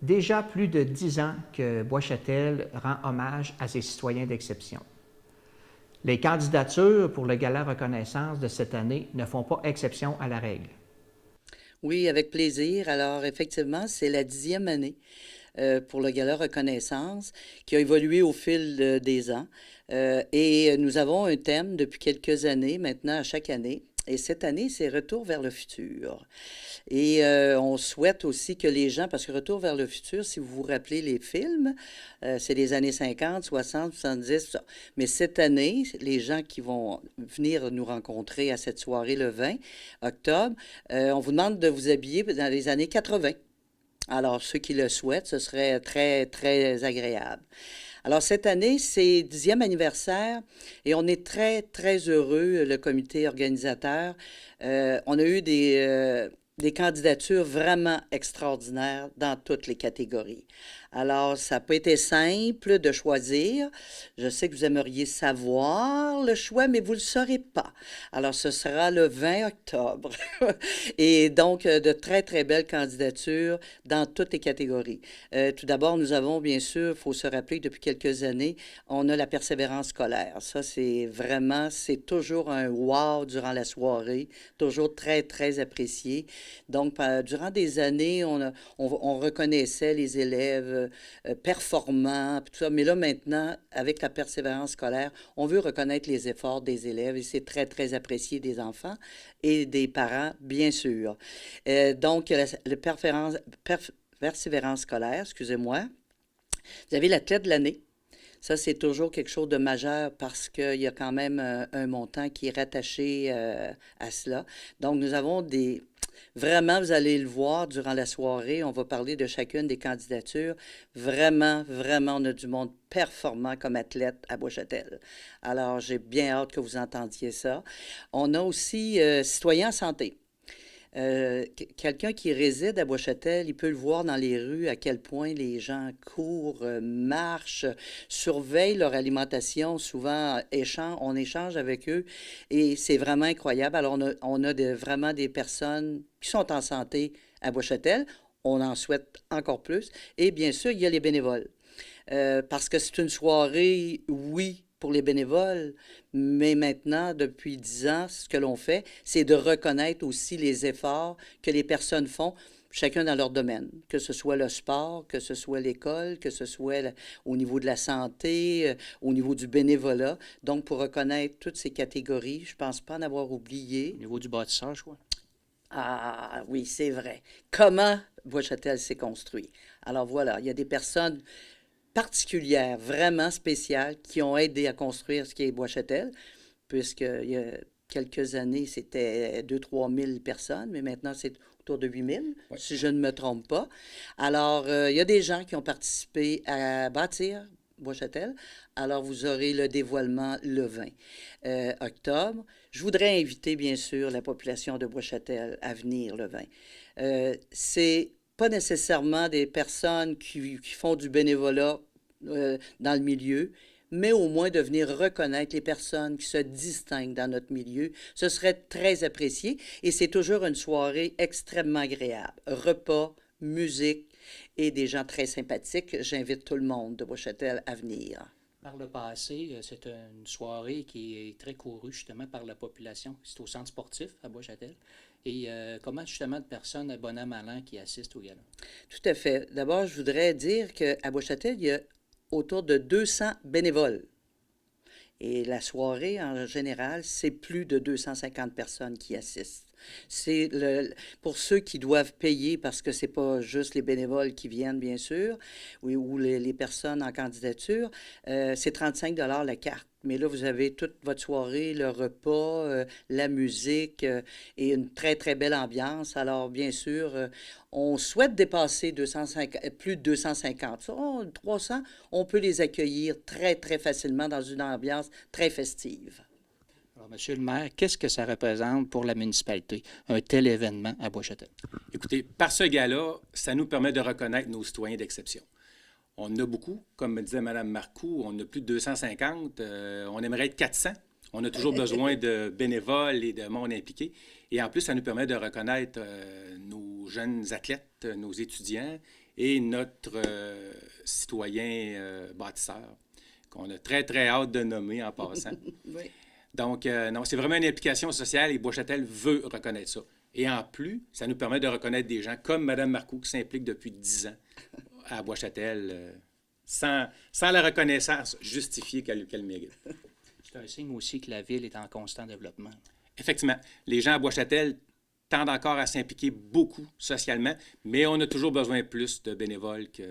Déjà plus de 10 ans que Bois-Châtel rend hommage à ses citoyens d'exception. Les candidatures pour le Gala Reconnaissance de cette année ne font pas exception à la règle. Oui, avec plaisir. Alors, effectivement, c'est la 10e année pour le Gala Reconnaissance qui a évolué au fil des ans. Et nous avons un thème depuis quelques années maintenant, à chaque année. Et cette année, c'est Retour vers le futur. Et on souhaite aussi que les gens, parce que Retour vers le futur, si vous vous rappelez les films, c'est les années 50, 60, 70, tout ça. Mais cette année, les gens qui vont venir nous rencontrer à cette soirée le 20 octobre, on vous demande de vous habiller dans les années 80. Alors, ceux qui le souhaitent, ce serait très, très agréable. Alors, cette année, c'est 10e anniversaire et on est très, très heureux, le comité organisateur. On a eu des candidatures vraiment extraordinaires dans toutes les catégories. Alors, ça n'a pas été simple de choisir. Je sais que vous aimeriez savoir le choix, mais vous ne le saurez pas. Alors, ce sera le 20 octobre. Et donc, de très, très belles candidatures dans toutes les catégories. Tout d'abord, nous avons, bien sûr, il faut se rappeler que depuis quelques années, on a la persévérance scolaire. Ça, c'est vraiment, c'est toujours un wow durant la soirée, toujours très, très apprécié. Donc, durant des années, on reconnaissait les élèves performants, puis tout ça. Mais là, maintenant, avec la persévérance scolaire, on veut reconnaître les efforts des élèves et c'est très, très apprécié des enfants et des parents, bien sûr. Donc, le persévérance scolaire, excusez-moi. Vous avez l'athlète de l'année. Ça, c'est toujours quelque chose de majeur parce qu'il y a quand même un montant qui est rattaché à cela. Donc, nous avons des... Vraiment, vous allez le voir durant la soirée. On va parler de chacune des candidatures. Vraiment, vraiment, on a du monde performant comme athlète à Bois-Châtel. Alors, j'ai bien hâte que vous entendiez ça. On a aussi Citoyens en santé. Quelqu'un qui réside à Bois-Châtel, il peut le voir dans les rues à quel point les gens courent, marchent, surveillent leur alimentation, souvent on échange avec eux et c'est vraiment incroyable. Alors on a vraiment des personnes qui sont en santé à Bois-Châtel, on en souhaite encore plus et bien sûr, il y a les bénévoles. Parce que c'est une soirée, oui, pour les bénévoles, mais maintenant, depuis 10 ans, ce que l'on fait, c'est de reconnaître aussi les efforts que les personnes font, chacun dans leur domaine, que ce soit le sport, que ce soit l'école, que ce soit au niveau de la santé, au niveau du bénévolat. Donc, pour reconnaître toutes ces catégories, je ne pense pas en avoir oublié. Au niveau du bâtissage, quoi. Ah oui, c'est vrai. Comment Bois-Châtel s'est construit? Alors voilà, il y a des personnes particulières, vraiment spéciales, qui ont aidé à construire ce qui est Bois-Châtel, puisqu'il y a quelques années, c'était 2-3 000 personnes, mais maintenant, c'est autour de 8 000, Oui. si je ne me trompe pas. Alors, il y a des gens qui ont participé à bâtir Bois-Châtel. Alors, vous aurez le dévoilement le 20 octobre. Je voudrais inviter, bien sûr, la population de Bois-Châtel à venir le 20. C'est pas nécessairement des personnes qui font du bénévolat dans le milieu, mais au moins de venir reconnaître les personnes qui se distinguent dans notre milieu. Ce serait très apprécié et c'est toujours une soirée extrêmement agréable. Repas, musique et des gens très sympathiques. J'invite tout le monde de Bois-Châtel à venir. Par le passé, c'est une soirée qui est très courue justement par la population. C'est au centre sportif à Bois-Châtel. Et comment justement de personnes à bon an, mal an qui assistent au gala? Tout à fait. D'abord, je voudrais dire qu'à Bois-Châtel, il y a autour de 200 bénévoles. Et la soirée, en général, c'est plus de 250 personnes qui assistent. C'est pour ceux qui doivent payer, parce que c'est pas juste les bénévoles qui viennent, bien sûr, ou les personnes en candidature, c'est 35 la carte. Mais là, vous avez toute votre soirée, le repas, la musique et une très, très belle ambiance. Alors, bien sûr, on souhaite dépasser 250, plus de 250. Ça, 300, on peut les accueillir très, très facilement dans une ambiance très festive. Alors, Monsieur le maire, qu'est-ce que ça représente pour la municipalité, un tel événement à Bois-Châtel? Écoutez, par ce gala, ça nous permet de reconnaître nos citoyens d'exception. On en a beaucoup, comme disait Mme Marcoux, on a plus de 250, on aimerait être 400. On a toujours besoin de bénévoles et de monde impliqué. Et en plus, ça nous permet de reconnaître nos jeunes athlètes, nos étudiants et notre citoyen bâtisseur, qu'on a très, très hâte de nommer en passant. Oui. Donc, non, c'est vraiment une implication sociale et Bois-Châtel veut reconnaître ça. Et en plus, ça nous permet de reconnaître des gens comme Mme Marcoux qui s'implique depuis 10 ans à Bois-Châtel sans la reconnaissance justifiée qu'elle mérite. C'est un signe aussi que la ville est en constant développement. Effectivement, les gens à Bois-Châtel tendent encore à s'impliquer beaucoup socialement, mais on a toujours besoin plus de bénévoles que